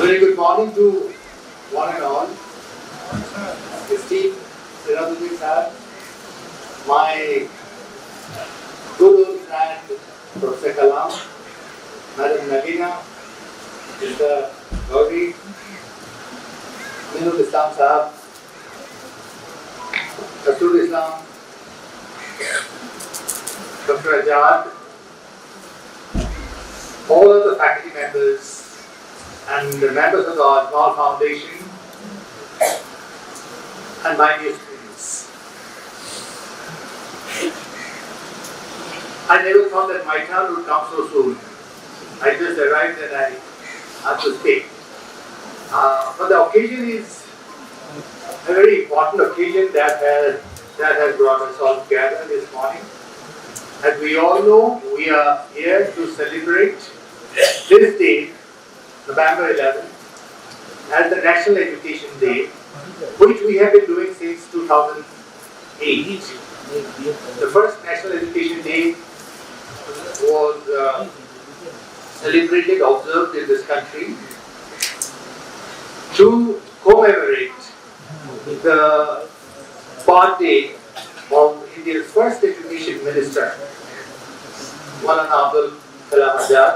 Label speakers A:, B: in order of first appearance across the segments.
A: very good morning to one and all. Esteemed Sirajuddin sir, my good old friend Professor Kalam, Madam Nagina, Mr. Gauri, Minul Islam Sahab, Rasul Islam, Dr. Ajad, all of the faculty members and the members of the Ajmal Foundation and my dear students. I never thought that my turn would come so soon. I just arrived and I had to speak. But the occasion is a very important occasion that has brought us all together this morning. As we all know, we are here to celebrate this day, November 11th, as the National Education Day, which we have been doing since 2008. The first National Education Day was celebrated, observed in this country to commemorate the birthday of India's first education minister, Maulana Abdul Kalam Azad,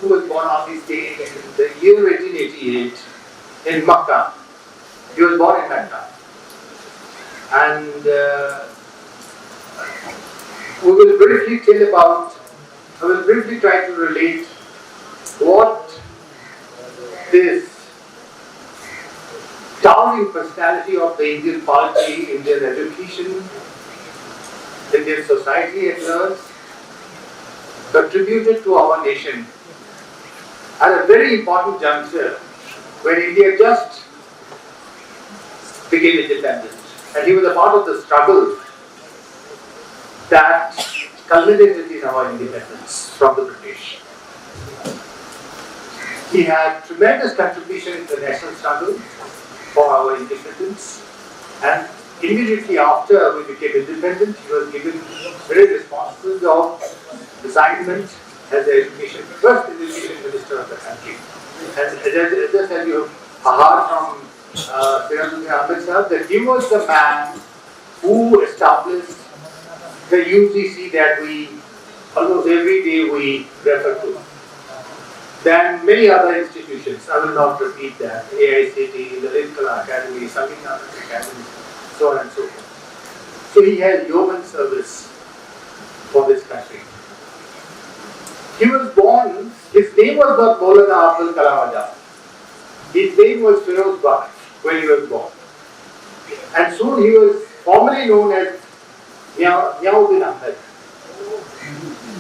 A: who was born on this day in the year 1888 in Makkah. He was born in Makkah. And I will briefly try to relate what this towering personality of the Indian polity, Indian education, Indian society at large, contributed to our nation at a very important juncture when India just became independent. And he was a part of the struggle that culminated in our independence from the British. He had tremendous contribution in the national struggle for our independence, and immediately after we became independent, he was given very responsible job assignment as the first education minister of the country. And as I tell you, heard from Sirajuddin Ahmed sir, that he was the man who established the UGC that we almost every day we refer to. Then many other institutions, I will not repeat that, AICT, the Linkala Academy, Samina Academy, so on and so forth. So he had yeoman service for this country. He was born, his name was not Maulana Abdul Kalam Azad. His name was Firoz Baksh when he was born. And soon he was formerly known as Miauddin Ahmed.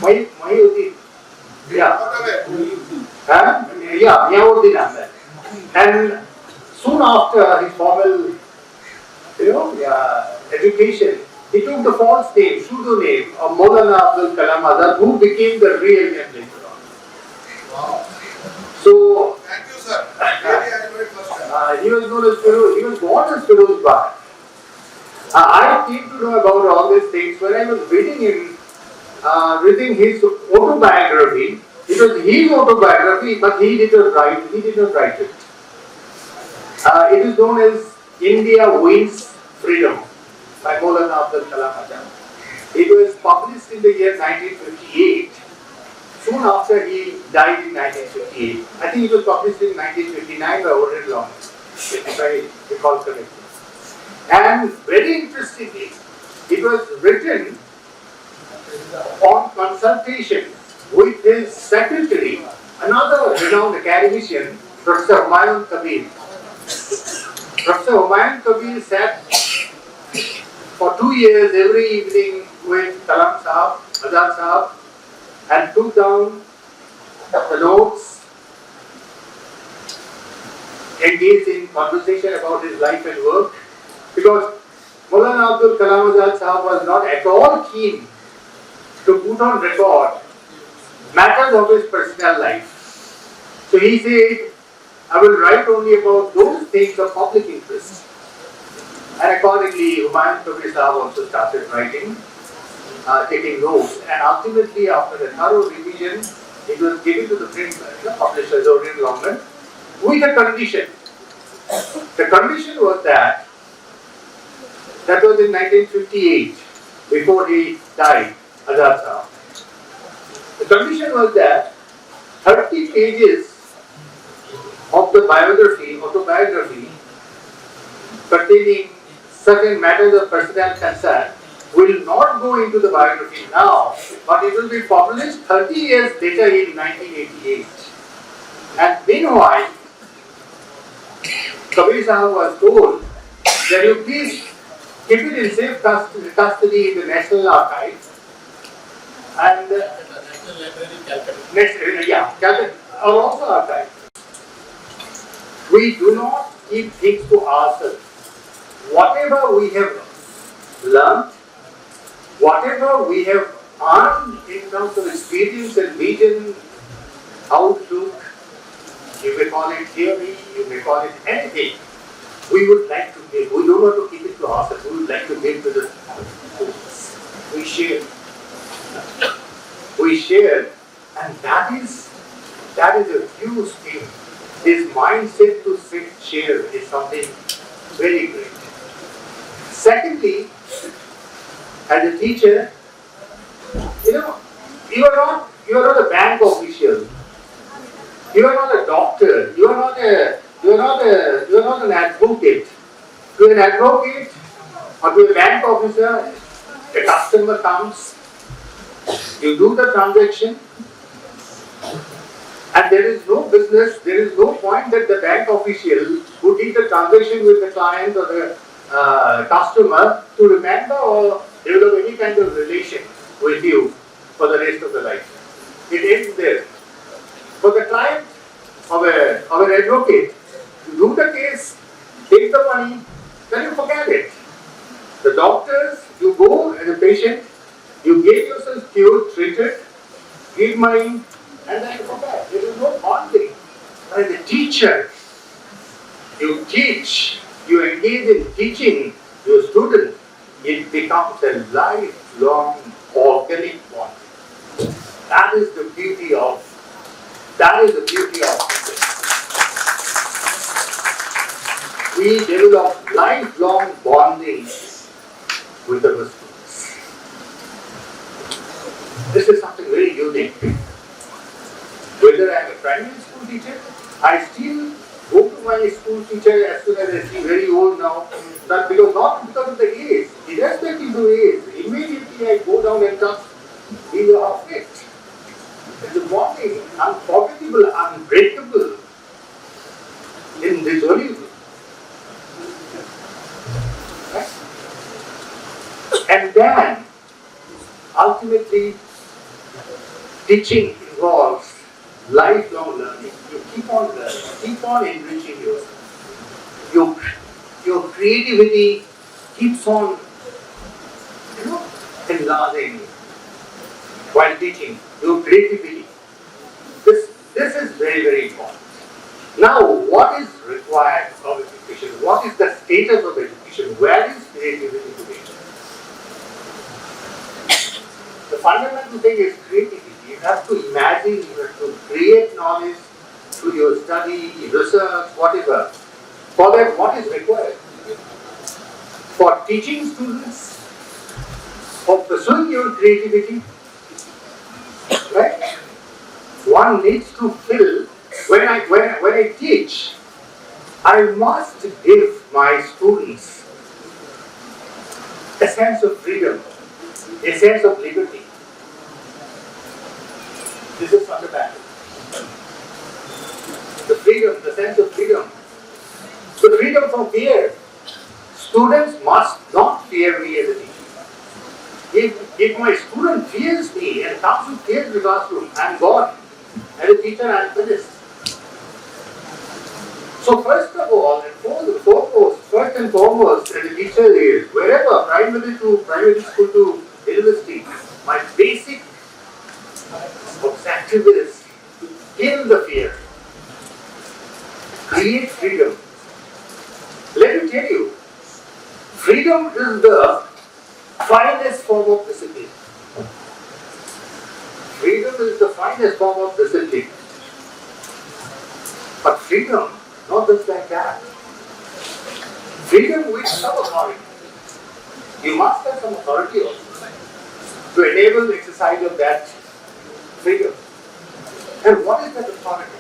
A: Miauddin. Miauddin Ahmed. And soon after his formal, education, he took the false name, pseudo name of Maulana Abdul Kalam Azad, who became the real name later on.
B: Wow.
A: So,
B: thank you, sir.
A: he was known as Firoz. He was born as Firoz Baksh. I came to know about all these things when I was reading his autobiography. It was his autobiography, but he did not write it. It is known as India Wins Freedom by Maulana Abdul Kalam Azad. It was published in the year 1958, soon after he died in 1958. I think it was published in 1959 by Oren Long, if I recall correctly. And very interestingly, it was written on consultation with his secretary, another renowned academician, Professor Humayun Kabir. Professor Humayun Kabir sat for 2 years every evening with Kalam Sahab, Azad Sahab, and took down the notes, engaged in conversation about his life and work, because Maulana Abdul Kalam Azad Sahab was not at all keen to put on record matters of his personal life. So he said, I will write only about those things of public interest. And accordingly, Humayun Kabir Sahab also started writing, taking notes. And ultimately, after the thorough revision, It was given to the print publishers over in London with a condition. The condition was that was in 1958, before he died, Azad. The condition was that 30 pages of the autobiography, containing certain matters of personal concern will not go into the biography now, but it will be published 30 years later in 1988. And meanwhile, Kabir Sahab was told that you please keep it in safe custody in the National Archives and Calcutta are also archived. We do not keep things to ourselves. Whatever we have learned, whatever we have earned in terms of experience and vision, outlook, you may call it theory, you may call it anything, we would like to give. We don't want to keep it to ourselves. We would like to give to the students. We share. We share, and that is a huge thing. This mindset to share is something very great. Secondly, as a teacher, you are not a bank official. You are not a doctor. You are not an advocate. To an advocate or to a bank officer, a customer comes, you do the transaction, and there is no business, there is no point that the bank official who did the transaction with the client or the customer to remember or develop any kind of relation with you for the rest of the life. It ends there. For the client of an advocate, you do the case, take the money, then you forget it. The doctors, you go as a patient, you get yourself cured, treated, give money, and then you forget. There is no bonding. As a teacher, you teach, you engage in teaching your students, it becomes a lifelong organic bond. That is the beauty of it. We develop lifelong bonding with our students. This is something very unique. Whether I am a primary school teacher, I still go to my school teacher as soon as I see very old now, not because of the age, irrespective of age. Immediately I go down and touch in the outfit. It's a bonding, unforgettable, unbreakable, indissoluble. Right? And then, ultimately, teaching involves lifelong learning. You keep on learning, keep on enriching yourself. Your creativity keeps on, enlarging while teaching. Your creativity. This is very, very important. Now, what is required of education? What is the status of education? Where is creativity today? The fundamental thing is creativity. You have to imagine, you have to create knowledge through your study, research, whatever. For that, what is required? For teaching students, for pursuing your creativity, right? One needs to fill. When I teach, I must give my students a sense of freedom, a sense of liberty. This is fundamental. The freedom, the sense of freedom. The freedom from fear. Students must not fear me as a teacher. If my student fears me and comes to fear the classroom, I am gone. As a teacher, I am finished. So first of all, and first and foremost, as a teacher is, wherever, primary school to university, my basic objective is to kill the fear, create freedom. Let me tell you, freedom is the finest form of discipline. Freedom is the finest form of discipline. But freedom, not just like that. Freedom with some authority. You must have some authority also to enable the exercise of that freedom. And what is that authority?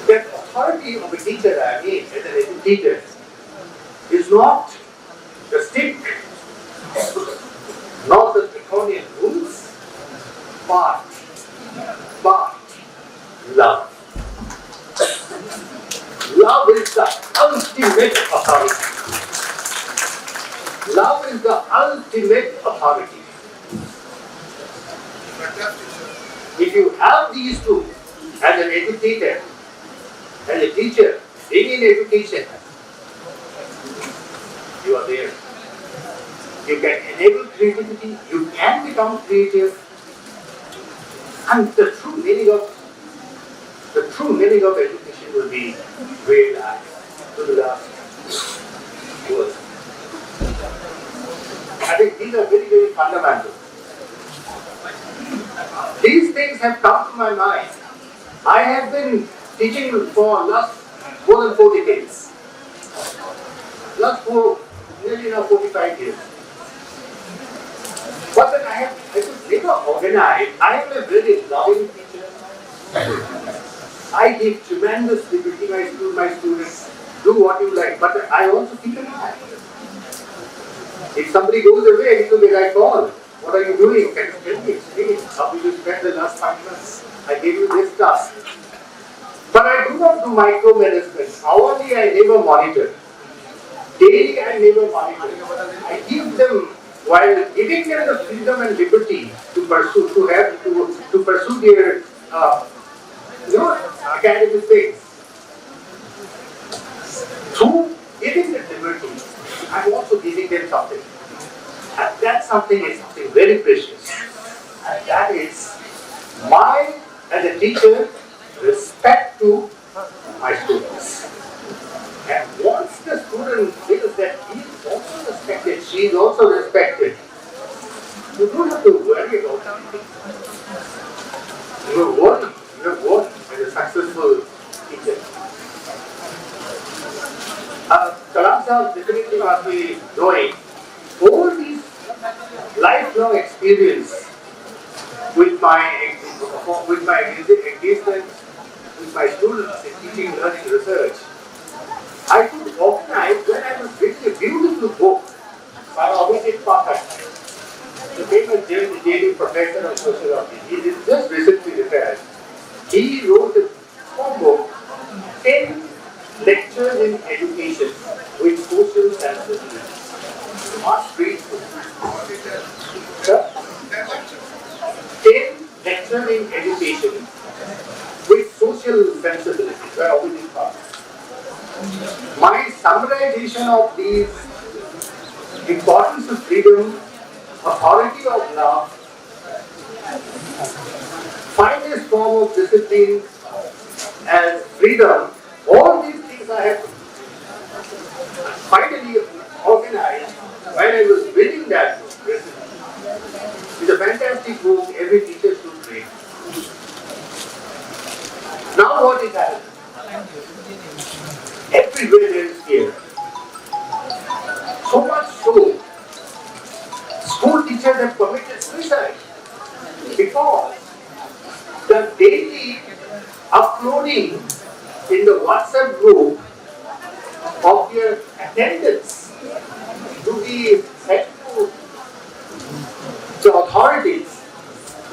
A: That authority of a teacher, I mean, as an educator, is not the stick, not the draconian rules, but love. Love is the ultimate authority. Love is the ultimate authority. If you have these two, as an educator, as a teacher, being in education, you are there. You can enable creativity, you can become creative, and the true meaning of education will be realized to the last words. I think these are very, very fundamental. These things have come to my mind. I have been teaching for more than 4 decades. Nearly now 45 years. But then I could never organize. I am a very loving teacher. I give tremendous liberty to my students. Do what you like. But I also keep an eye. If somebody goes away, it will be like, call. What are you doing? Can you tell me? Explain. How did you spend the last 5 months? I gave you this task. But I do not do micromanagement. Hourly, I never monitor. Daily, I never monitor. I give them, while giving them the freedom and liberty to pursue their academic things. Through giving them liberty, I'm also giving them something. And that something is something very precious. And that is my, as a teacher, respect to my students. And once the student feels that he is also respected, she is also respected, you don't have to worry about anything. You have won as a successful teacher. Kalam Sahab definitely must be knowing all these lifelong experience with my music engagement, with my students in teaching, learning, research. I could organize when I was reading a beautiful book by Abhijit Pathak, the famous D.El.Ed professor of sociology. He is just recently retired. He wrote a small book, 10 lectures in education with social sensibility. You must read it. 10 lectures in education with social sensibility by Abhijit Pathak. My summarization of these importance of freedom, authority of love, finest form of discipline as freedom, all these things I have finally organized when I was reading that book. It's a fantastic book, every teacher should read. Now what is happening? Everywhere there is fear. So much so, school teachers have committed suicide because the daily uploading in the WhatsApp group of their attendance to be sent to the authorities,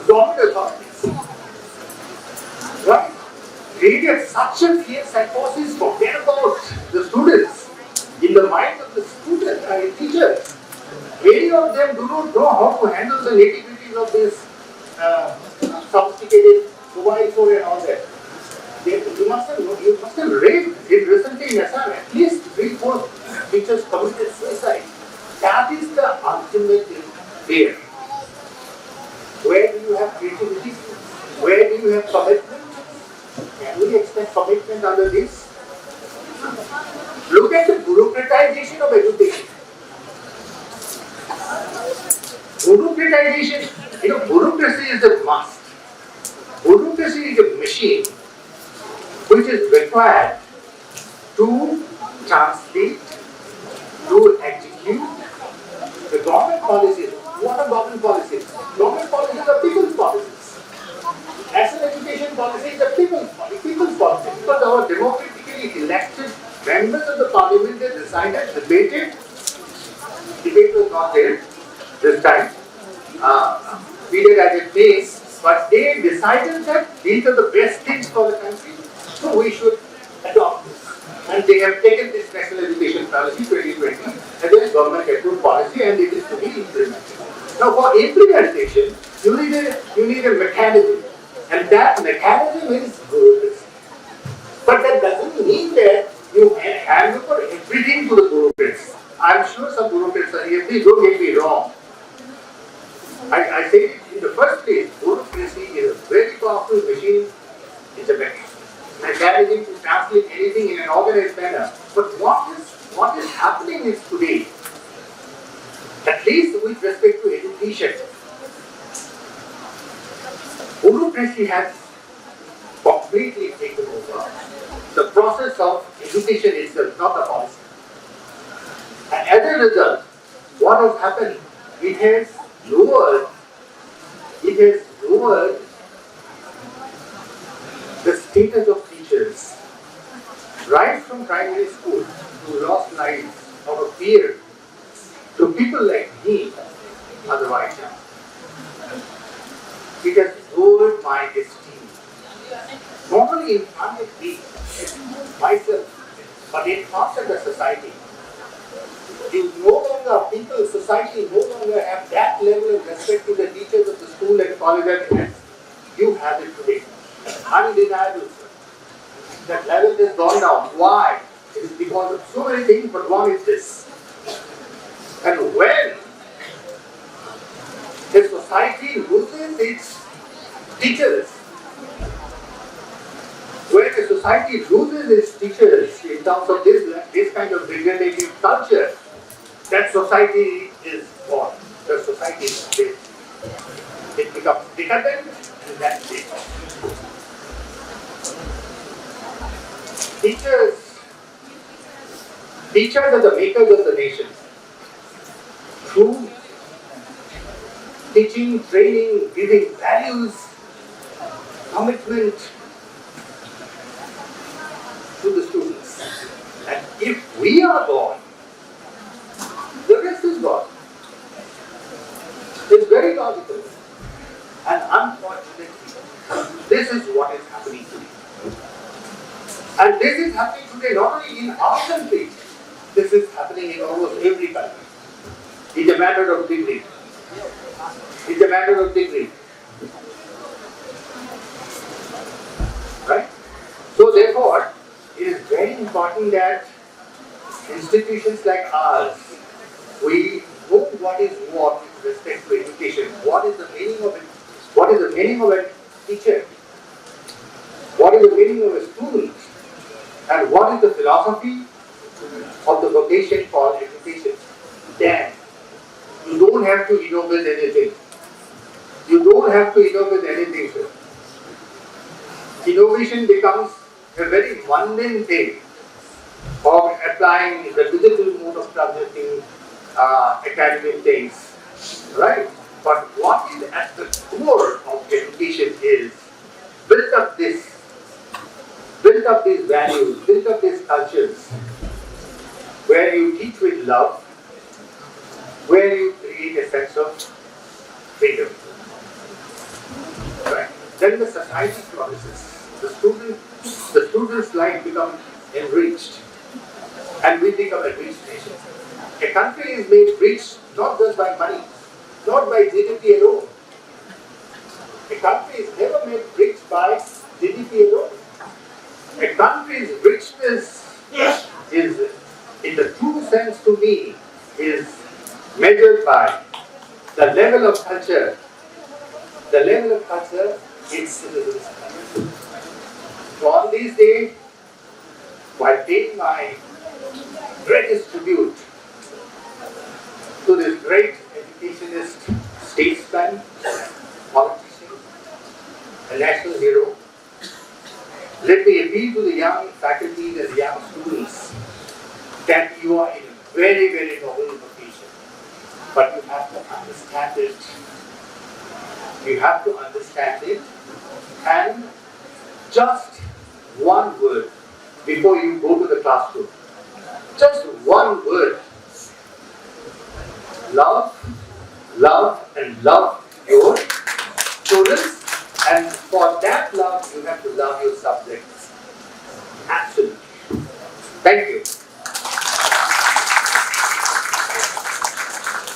A: government authorities. Right? Created such a fear psychosis, forget about the students. In the mind of the student and teachers, many of them do not know how to handle the nitty-gritties of this sophisticated mobile phone and all that. You must have read it recently in Assam, at least 3-4 teachers committed suicide. That is the ultimate fear. Where do you have creativity? Where do you have commitment? Can we expect commitment under this? Look at the bureaucratization of education. Bureaucratization. Bureaucracy is a must. Bureaucracy is a machine which is required to translate, to execute the government policies. What are government policies? Government policies are people's policies. National education policy is a people's policy. Because our democratically elected members of the parliament, they decided, debated. Debate was not there this time. Period as it may, but they decided that these are the best things for the country, so we should adopt this. And they have taken this National Education Policy 2020 as a government approved policy, and it is to be implemented. Now, for implementation, you need a mechanism, and that mechanism is bureaucracy. But that doesn't mean that you hand over everything to the bureaucrats. I'm sure some bureaucrats are here. Please don't get me wrong. I say it in the first place, bureaucracy is a very powerful machine. It's a mechanism to translate anything in an organized manner. But what is happening is today, at least with respect to education, bureaucracy has completely taken over the process of education itself, not the policy. And as a result, what has happened? It has lowered the status of teachers, right from primary school who lost lives out of fear to people like me on the right now. It has lowered my esteem, not only in front of me, myself, but in front of the society. Society no longer have that level of respect to the teachers of the school and college as you have it today. Undeniable, sir. That level has gone down. Why? It is because of so many things, but one is this. And when the society loses its teachers, when the society loses its teachers in terms of this kind of degenerative culture, that society is gone. The society is dead. It becomes decadent, and that's it. Teachers are the makers of the nation. Through teaching, training, giving values, commitment to the students. And if we are gone, the rest is gone. It's very logical. And unfortunately, this is what is happening today. And this is happening today not only in our country, this is happening in almost every country. It's a matter of degree. It's a matter of degree. Right? So therefore, it is very important that institutions like ours, we know what is what with respect to education. What is the meaning of it? What is the meaning of a teacher? What is the meaning of a student? And what is the philosophy of the vocation called education? Then, you don't have to innovate anything. You don't have to innovate anything, sir. Innovation becomes a very mundane thing of applying the digital mode of transmitting academic things, right? But what is at the core of education is build up these values, build up these cultures, where you teach with love, where you create a sense of freedom. Right? Then the society flourishes. The student's life becomes enriched, and we become a rich nation. A country is made rich not just by money, not by GDP alone. A country is never made rich by GDP alone. A country's richness is, in the true sense to me, is measured by the level of culture. The level of culture its citizens. So on these days, while paying my greatest tribute to this great educationist statesman, politician, a national hero. Let me appeal to the young faculties and the young students that you are in a very, very noble position. But you have to understand it. You have to understand it, and just one word before you go to the classroom. Just one word. Love, love, and love your students, and for that love you have to love your subjects. Absolutely. Thank you.